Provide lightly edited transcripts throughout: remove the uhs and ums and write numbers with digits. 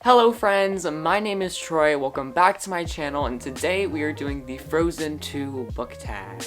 Hello friends, my name is Troy, welcome back to my channel, and today we are doing the Frozen 2 book tag.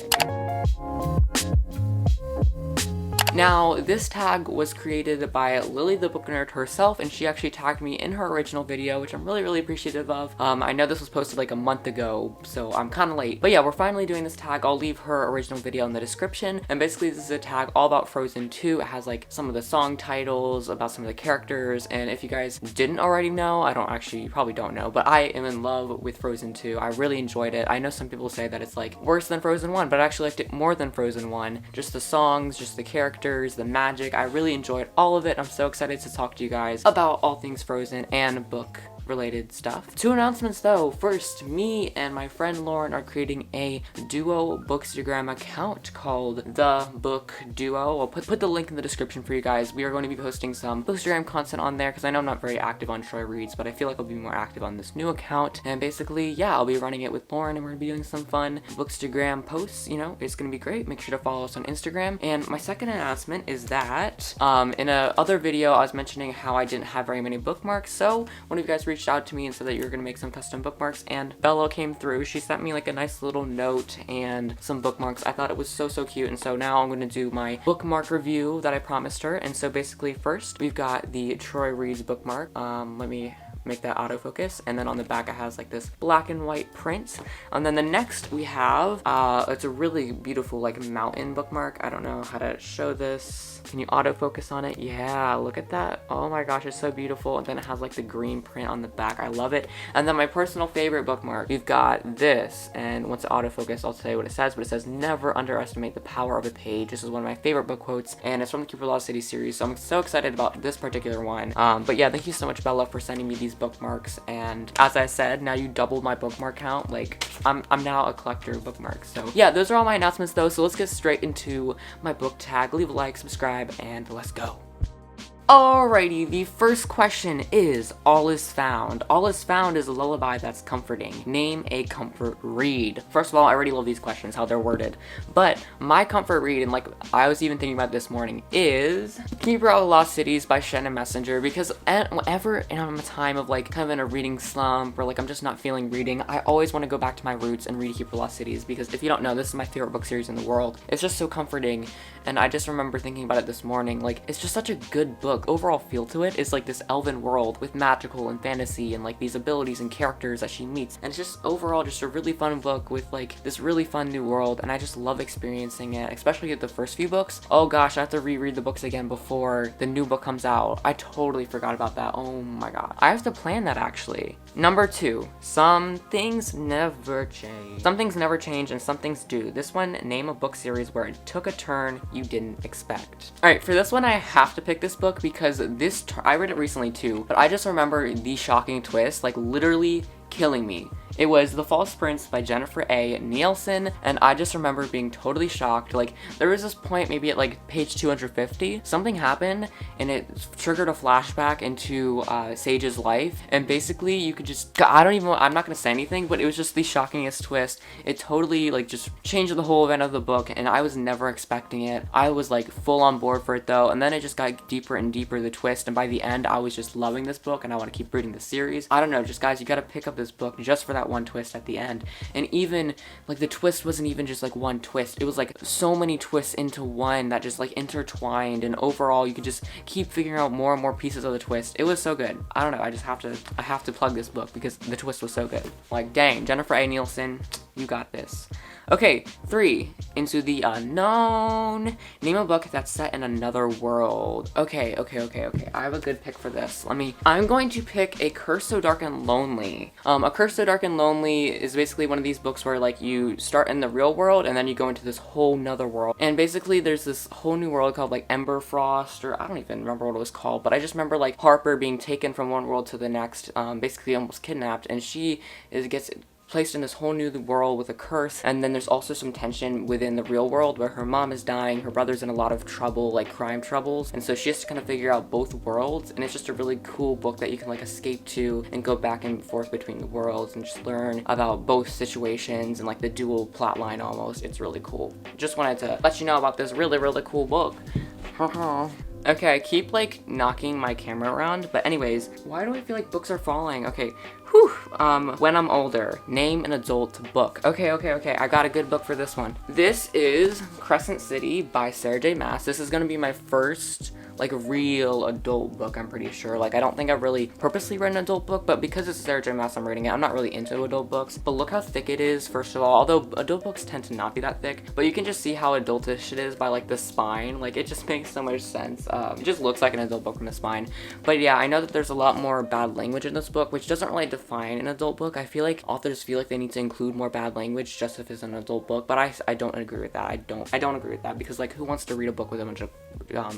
Now, this tag was created by Lily the Book Nerd herself, and she actually tagged me in her original video, which I'm really appreciative of. I know this was posted like a month ago, so I'm kind of late. But yeah, we're finally doing this tag. I'll leave her original video in the description, and basically this is a tag all about Frozen 2. It has like some of the song titles, about some of the characters, and if you guys didn't already know, you probably don't know, but I am in love with Frozen 2. I really enjoyed it. I know some people say that it's like worse than Frozen 1, but I actually liked it more than Frozen 1. Just the songs, just the characters, the magic. I really enjoyed all of it. I'm so excited to talk to you guys about all things Frozen and book related stuff. Two announcements though. First, me and my friend Lauren are creating a duo Bookstagram account called The Book Duo. I'll put the link in the description for you guys. We are going to be posting some Bookstagram content on there because I know I'm not very active on Troy Reads, but I feel like I'll be more active on this new account. And basically, yeah, I'll be running it with Lauren and we're gonna be doing some fun Bookstagram posts. You know, it's gonna be great. Make sure to follow us on Instagram. And my second announcement is that in a other video I was mentioning how I didn't have very many bookmarks, so one of you guys reached out to me and said that you're gonna make some custom bookmarks, and Bella came through. She sent me like a nice little note and some bookmarks. I thought it was so cute, and so now I'm gonna do my bookmark review that I promised her. And so basically, first we've got the Troy Reads bookmark. Let me make that autofocus, and then on the back it has like this black and white print. And then the next we have it's a really beautiful like mountain bookmark. I don't know how to show this. Can you autofocus on it? Yeah, look at that. Oh my gosh, it's so beautiful. And then it has like the green print on the back. I love it. And then my personal favorite bookmark, we've got this, and once it autofocus I'll tell you what it says, but it says, "Never underestimate the power of a page." This is one of my favorite book quotes, and it's from the Keep for Lost City series, so I'm so excited about this particular one. But yeah, thank you so much, Bella, for sending me these bookmarks. And as I said, now you doubled my bookmark count. Like I'm now a collector of bookmarks. So yeah, those are all my announcements though, so let's get straight into my book tag. Leave a like, subscribe, and let's go. Alrighty, the first question is, All is Found. All is Found is a lullaby that's comforting. Name a comfort read. First of all, I already love these questions, how they're worded. But my comfort read, and like I was even thinking about this morning, is Keeper of the Lost Cities by Shannon Messenger, because whenever in a time of like kind of in a reading slump, or like I'm just not feeling reading, I always want to go back to my roots and read Keeper of the Lost Cities, because if you don't know, this is my favorite book series in the world. It's just so comforting, and I just remember thinking about it this morning. Like, it's just such a good book. Overall feel to it is like this elven world with magical and fantasy and like these abilities and characters that she meets, and it's just overall just a really fun book with like this really fun new world, and I just love experiencing it, especially with the first few books. Oh gosh, I have to reread the books again before the new book comes out. I totally forgot about that. Oh my god, I have to plan that actually. Number 2, Some Things Never Change. Some things never change and some things do. This one, name a book series where it took a turn you didn't expect. Alright, for this one I have to pick this book because I read it recently too, but I just remember the shocking twist, like literally killing me. It was The False Prince by Jennifer A. Nielsen, and I just remember being totally shocked. Like, there was this point, maybe at like page 250, something happened, and it triggered a flashback into Sage's life, and basically you could just, I'm not gonna say anything, but it was just the shockingest twist. It totally like just changed the whole event of the book, and I was never expecting it. I was like full on board for it though, and then it just got deeper and deeper, the twist, and by the end I was just loving this book, and I want to keep reading the series. I don't know, just guys, you gotta pick up this book just for that one twist at the end. And even like the twist wasn't even just like one twist, it was like so many twists into one that just like intertwined, and overall you could just keep figuring out more and more pieces of the twist. It was so good. I don't know, I have to plug this book because the twist was so good. Like, dang, Jennifer A. Nielsen, you got this. Okay, 3, Into the Unknown. Name a book that's set in another world. Okay. I have a good pick for this. I'm going to pick A Curse So Dark and Lonely. A Curse So Dark and Lonely is basically one of these books where like you start in the real world and then you go into this whole nother world. And basically there's this whole new world called like Emberfrost, or I don't even remember what it was called, but I just remember like Harper being taken from one world to the next, basically almost kidnapped, and she gets placed in this whole new world with a curse. And then there's also some tension within the real world where her mom is dying, her brother's in a lot of trouble, like crime troubles, and so she has to kind of figure out both worlds. And it's just a really cool book that you can like escape to and go back and forth between the worlds and just learn about both situations and like the dual plot line almost. It's really cool. Just wanted to let you know about this really cool book. Okay, I keep like knocking my camera around, but anyways, why do I feel like books are falling? Okay, whew. When I'm older, name an adult book. Okay, I got a good book for this one. This is Crescent City by Sarah J Maas. This is gonna be my first like real adult book, I'm pretty sure. Like, I don't think I've really purposely read an adult book, but because it's Sarah J Maas, I'm reading it. I'm not really into adult books, but look how thick it is, first of all, although adult books tend to not be that thick, but you can just see how adultish it is by like the spine. Like, it just makes so much sense. It just looks like an adult book from the spine. But yeah, I know that there's a lot more bad language in this book, which doesn't really define an adult book. I feel like authors feel like they need to include more bad language just if it's an adult book, but I don't agree with that. I don't agree with that, because like, who wants to read a book with a bunch of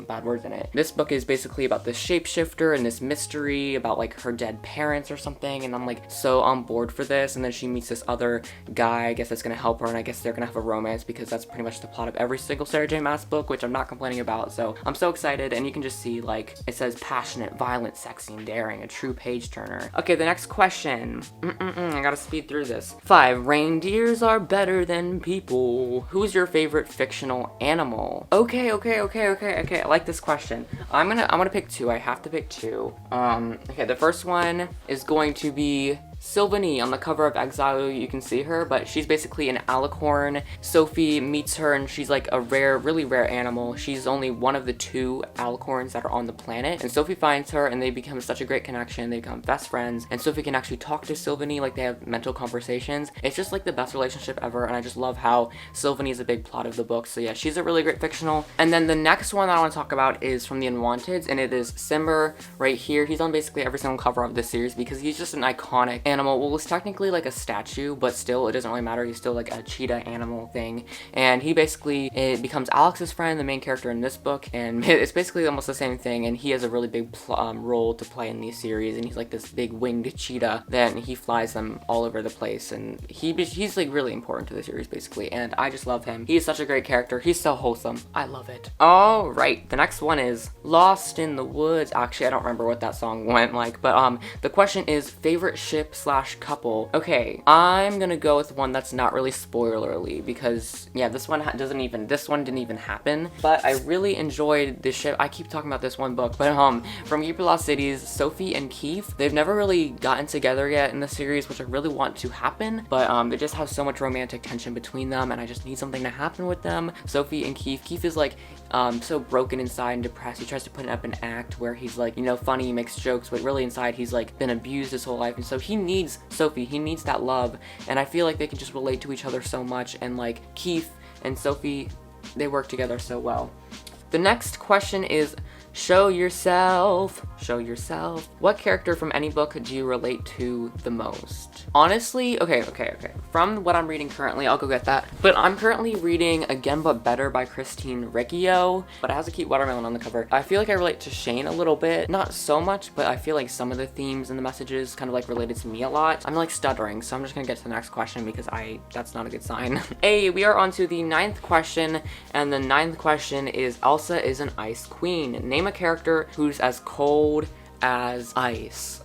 bad words in it? This book is basically about this shapeshifter and this mystery about like her dead parents or something, and I'm like so on board for this. And then she meets this other guy, I guess, that's gonna help her, and I guess they're gonna have a romance, because that's pretty much the plot of every single Sarah J Maas book, which I'm not complaining about. So I'm so excited, and you can just see like it says passionate, violent, sexy, and daring, a true page turner. Okay, the next question. I gotta speed through this. 5. Reindeers are better than people. Who's your favorite fictional animal? Okay. I like this question. I'm gonna pick 2. I have to pick 2. Okay, the first one is going to be Sylvanie. On the cover of Exile, you can see her, but she's basically an alicorn. Sophie meets her, and she's like a really rare animal. She's only one of the 2 alicorns that are on the planet, and Sophie finds her, and they become such a great connection. They become best friends, and Sophie can actually talk to Sylvanie, like they have mental conversations. It's just like the best relationship ever, and I just love how Sylvanie is a big plot of the book. So yeah, she's a really great fictional. And then the next one that I want to talk about is from the Unwanteds, and it is Simber right here. He's on basically every single cover of this series because he's just an iconic animal. Well, it's technically like a statue, but still, it doesn't really matter. He's still like a cheetah animal thing, and he basically becomes Alex's friend, the main character in this book, and it's basically almost the same thing. And he has a really big role to play in these series, and he's like this big winged cheetah. Then he flies them all over the place, and he's like really important to the series basically. And I just love him. He is such a great character. He's so wholesome. I love it. All right, the next one is Lost in the Woods. Actually, I don't remember what that song went like, but the question is favorite ship / couple. Okay, I'm gonna go with one that's not really spoilerly, because yeah, this one didn't even happen. But I really enjoyed this ship. I keep talking about this one book, but from Keeper Lost Cities, Sophie and Keith, they've never really gotten together yet in the series, which I really want to happen, but they just have so much romantic tension between them, and I just need something to happen with them. Sophie and Keith is like so broken inside and depressed. He tries to put up an act where he's like, you know, funny, he makes jokes, but really inside he's like been abused his whole life, and so he needs Sophie, he needs that love, and I feel like they can just relate to each other so much, and like Keith and Sophie, they work together so well. The next question is show yourself. What character from any book do you relate to the most? Honestly, okay. From what I'm reading currently, I'll go get that. But I'm currently reading Again But Better by Christine Riccio, but it has a cute watermelon on the cover. I feel like I relate to Shane a little bit. Not so much, but I feel like some of the themes and the messages kind of like related to me a lot. I'm like stuttering, so I'm just gonna get to the next question because that's not a good sign. Hey, we are on to the 9th question, and the 9th question is Elsa is an ice queen. Name a character who's as cold as ice.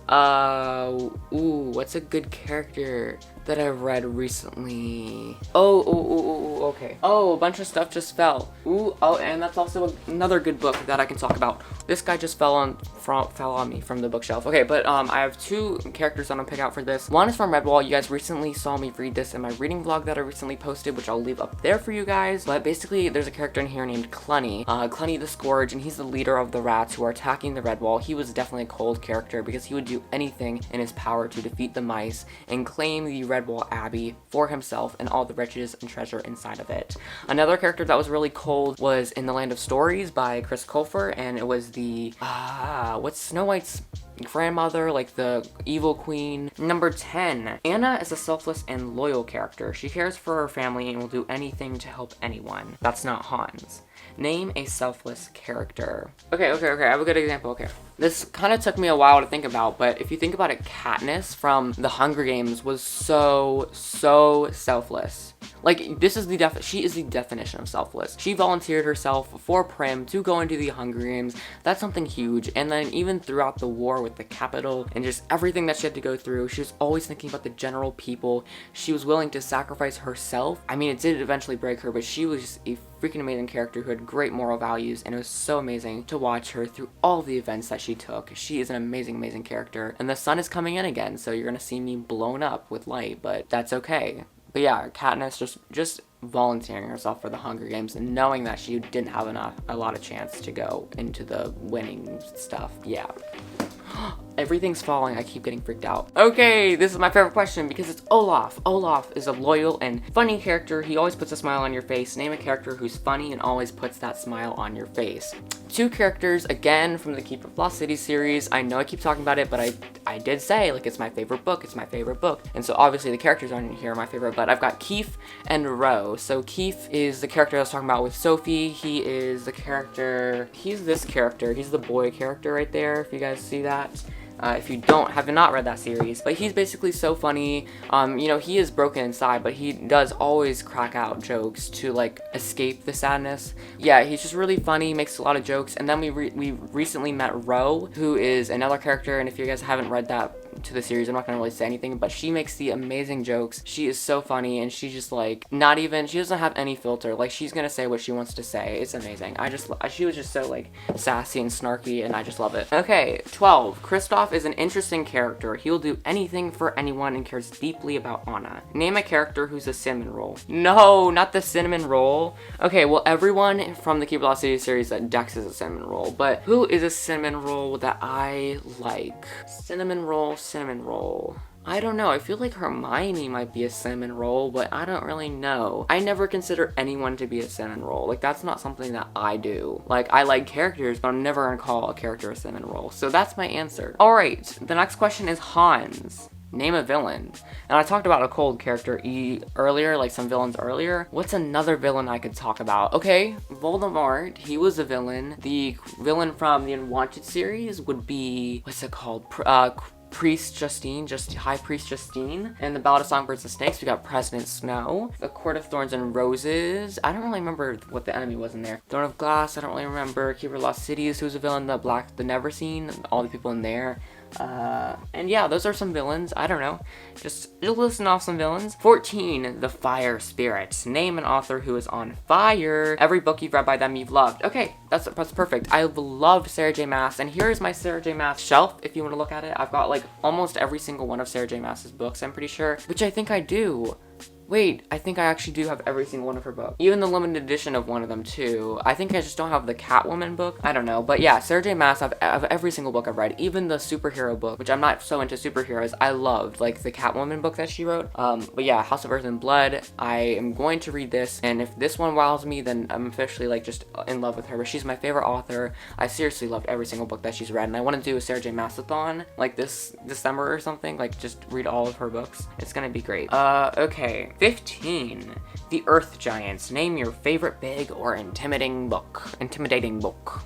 What's a good character that I've read recently? Okay. Oh, a bunch of stuff just fell. And that's also another good book that I can talk about. This guy just fell on me from the bookshelf. Okay, but I have 2 characters that I'm picking out for this. One is from Redwall. You guys recently saw me read this in my reading vlog that I recently posted, which I'll leave up there for you guys. But basically, there's a character in here named Clunny. Clunny the Scourge, and he's the leader of the rats who are attacking the Redwall. He was definitely a cold character because he would do anything in his power to defeat the mice and claim the Redwall Abbey for himself and all the riches and treasure inside of it. Another character that was really cold was In the Land of Stories by Chris Colfer, and it was the what's Snow White's grandmother, like the evil queen. Number 10. Anna is a selfless and loyal character. She cares for her family and will do anything to help anyone. That's not Hans. Name a selfless character. Okay, I have a good example. Okay, this kind of took me a while to think about, but if you think about it, Katniss from The Hunger Games was so selfless. Like, she is the definition of selfless. She volunteered herself for Prim to go into the Hunger Games. That's something huge. And then even throughout the war with the Capitol and just everything that she had to go through, she was always thinking about the general people. She was willing to sacrifice herself. I mean, it did eventually break her, but she was a freaking amazing character who had great moral values, and it was so amazing to watch her through all the events that she took. She is an amazing, amazing character, and the sun is coming in again, so you're gonna see me blown up with light, but that's okay. But yeah, Katniss just volunteering herself for the Hunger Games and knowing that she didn't have a lot of chance to go into the winning stuff. Yeah. Everything's falling. I keep getting freaked out. Okay, this is my favorite question because it's Olaf. Olaf is a loyal and funny character. He always puts a smile on your face. Name a character who's funny and always puts that smile on your face. 2 characters, again, from the Keeper of Lost City series. I know I keep talking about it, but I did say, like, it's my favorite book. It's my favorite book. And so obviously the characters on here are my favorite, but I've got Keith and Ro. So Keith is the character I was talking about with Sophie. He is the character, he's this character. He's the boy character right there, if you guys see that. If you have not read that series, but he's basically so funny. You know, he is broken inside, but he does always crack out jokes to like escape the sadness. Yeah, he's just really funny, makes a lot of jokes. And then we recently met Ro, who is another character, and if you guys haven't read that to the series, I'm not gonna really say anything, but she makes the amazing jokes. She is so funny, and she's just like, she doesn't have any filter. Like, she's gonna say what she wants to say. It's amazing. She was just so like sassy and snarky, and I just love it. Okay, 12. Kristoff is an interesting character. He'll do anything for anyone and cares deeply about Anna. Name a character who's a cinnamon roll. No, not the cinnamon roll. Okay, well, everyone from the Keeper of the Lost City series that Dex is a cinnamon roll, but who is a cinnamon roll that I like? Cinnamon roll. I don't know. I feel like Hermione might be a cinnamon roll, but I don't really know. I never consider anyone to be a cinnamon roll. Like, that's not something that I do. Like, I like characters, but I'm never gonna call a character a cinnamon roll. So that's my answer. All right, the next question is Hans. Name a villain. And I talked about a cold character earlier, like some villains earlier. What's another villain I could talk about? Okay, Voldemort, he was a villain. The villain from the Unwanted series would be, what's it called? Priest Justine, High Priest Justine. And the Ballad of Songbirds and Snakes, we got President Snow. The Court of Thorns and Roses. I don't really remember what the enemy was in there. Throne of Glass, I don't really remember. Keeper of Lost Cities, who's a villain. The Neverseen, all the people in there. And yeah, those are some villains. I don't know. Just listen off some villains. 14, The Fire Spirit. Name an author who is on fire. Every book you've read by them you've loved. Okay, that's perfect. I've loved Sarah J. Maas, and here's my Sarah J. Maas shelf if you want to look at it. I've got like almost every single one of Sarah J. Maas's books, I'm pretty sure, which I think I do. Wait, I think I actually do have every single one of her books. Even the limited edition of one of them too. I think I just don't have the Catwoman book. I don't know. But yeah, Sarah J. Maas, I've every single book I've read. Even the superhero book, which I'm not so into superheroes, I loved. Like the Catwoman book that she wrote. But yeah, House of Earth and Blood. I am going to read this. And if this one wows me, then I'm officially like just in love with her. But she's my favorite author. I seriously loved every single book that she's read. And I want to do a Sarah J. Maasathon like this December or something. Like just read all of her books. It's gonna be great. Okay. 15. The Earth Giants. Name your favorite big or intimidating book.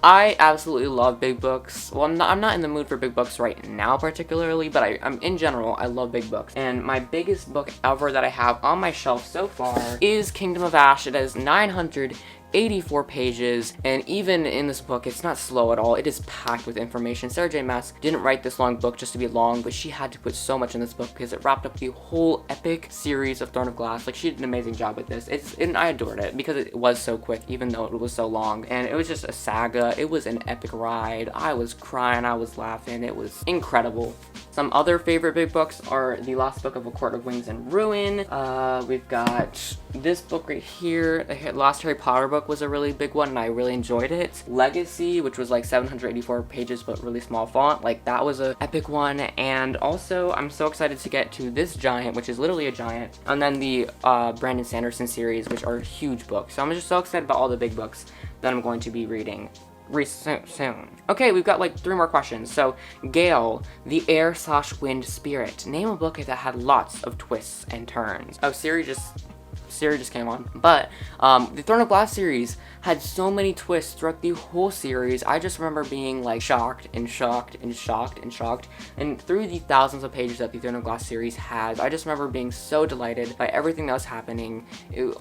I absolutely love big books. Well, I'm not in the mood for big books right now particularly, but I'm in general, I love big books. And my biggest book ever that I have on my shelf so far is Kingdom of Ash. It has 984 pages, and even in this book, it's not slow at all. It is packed with information. Sarah J. Maas didn't write this long book just to be long, but she had to put so much in this book because it wrapped up the whole epic series of Throne of Glass. Like, she did an amazing job with this. And I adored it because it was so quick, even though it was so long. And it was just a saga. It was an epic ride. I was crying. I was laughing. It was incredible. Some other favorite big books are The Last Book of A Court of Wings and Ruin. We've got this book right here. The last Harry Potter book was a really big one, and I really enjoyed it. Legacy, which was like 784 pages, but really small font. Like, that was an epic one. And also, I'm so excited to get to this giant, which is literally a giant. And then the Brandon Sanderson series, which are huge books. So I'm just so excited about all the big books that I'm going to be reading soon. Okay, we've got like 3 more questions. So, Gale, the air/wind spirit. Name a book that had lots of twists and turns. Oh, Siri just came on. But the Throne of Glass series had so many twists throughout the whole series. I just remember being like shocked and shocked and shocked and shocked. And through the thousands of pages that the Throne of Glass series has, I just remember being so delighted by everything that was happening.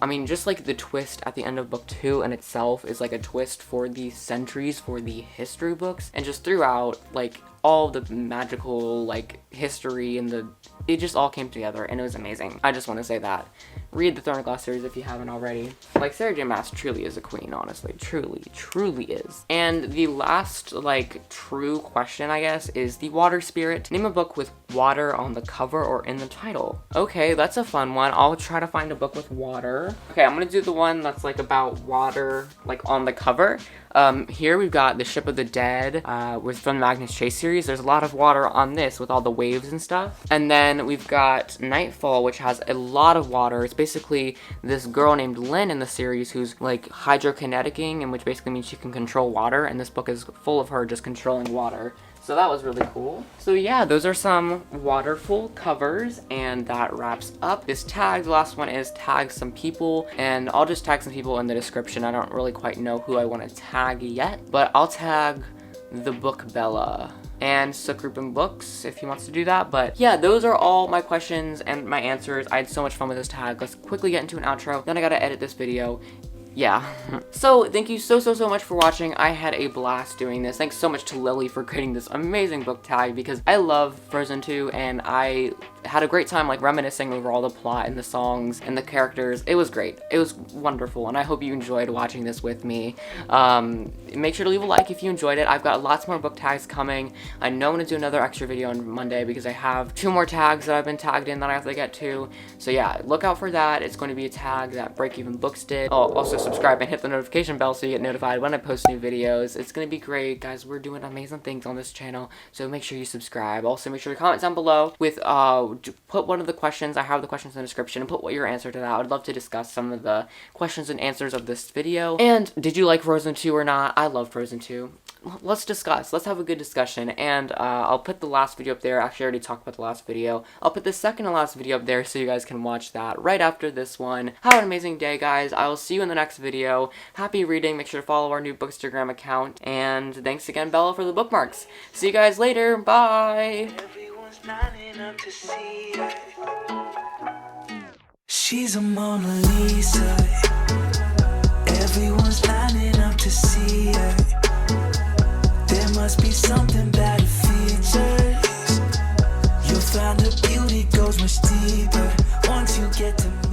I mean, just like the twist at the end of book 2 in itself is like a twist for the centuries, for the history books. And just throughout, like, all the magical like history and it just all came together and it was amazing. I just want to say that. Read the Throne of Glass series if you haven't already. Like, Sarah J Maas truly is a queen, honestly. Truly is. And the last, like, true question, I guess, is the water spirit. Name a book with water on the cover or in the title. Okay, that's a fun one. I'll try to find a book with water. Okay, I'm gonna do the one that's, like, about water, like, on the cover. Here we've got The Ship of the Dead, from the Magnus Chase series. There's a lot of water on this with all the waves and stuff. And then we've got Nightfall, which has a lot of water. It's basically this girl named Lynn in the series who's like hydrokineticing, and which basically means she can control water, and this book is full of her just controlling water. So that was really cool. So yeah, those are some waterful covers, and that wraps up this tag. The last one is tag some people, and I'll just tag some people in the description. I don't really quite know who I want to tag yet, but I'll tag the book Bella and Sukrupin Books if he wants to do that. But yeah, those are all my questions and my answers. I had so much fun with this tag. Let's quickly get into an outro, then I gotta edit this video. Yeah. So thank you so much for watching. I had a blast doing this. Thanks so much to Lily for creating this amazing book tag, because I love Frozen 2 and I had a great time like reminiscing over all the plot and the songs and the characters. It was great. It was wonderful, and I hope you enjoyed watching this with me. Make sure to leave a like if you enjoyed it. I've got lots more book tags coming. I know I'm gonna do another extra video on Monday because I have 2 more tags that I've been tagged in that I have to get to. So yeah, look out for that. It's going to be a tag that Break Even Books did. Oh, also subscribe and hit the notification bell so you get notified when I post new videos. It's gonna be great, guys. We're doing amazing things on this channel, so make sure you subscribe. Also, make sure to comment down below with put one of the questions. I have the questions in the description, and put what your answer to that. I would love to discuss some of the questions and answers of this video. And did you like Frozen 2 or not? I love Frozen 2. Let's discuss. Let's have a good discussion. And I'll put the last video up there. Actually, I already talked about the last video. I'll put the second to last video up there so you guys can watch that right after this one. Have an amazing day, guys. I will see you in the next video. Happy reading. Make sure to follow our new Bookstagram account. And thanks again, Bella, for the bookmarks. See you guys later. Bye. Lining up to see her. She's a Mona Lisa. Everyone's lining up to see her. There must be something about her features. You'll find her beauty goes much deeper once you get to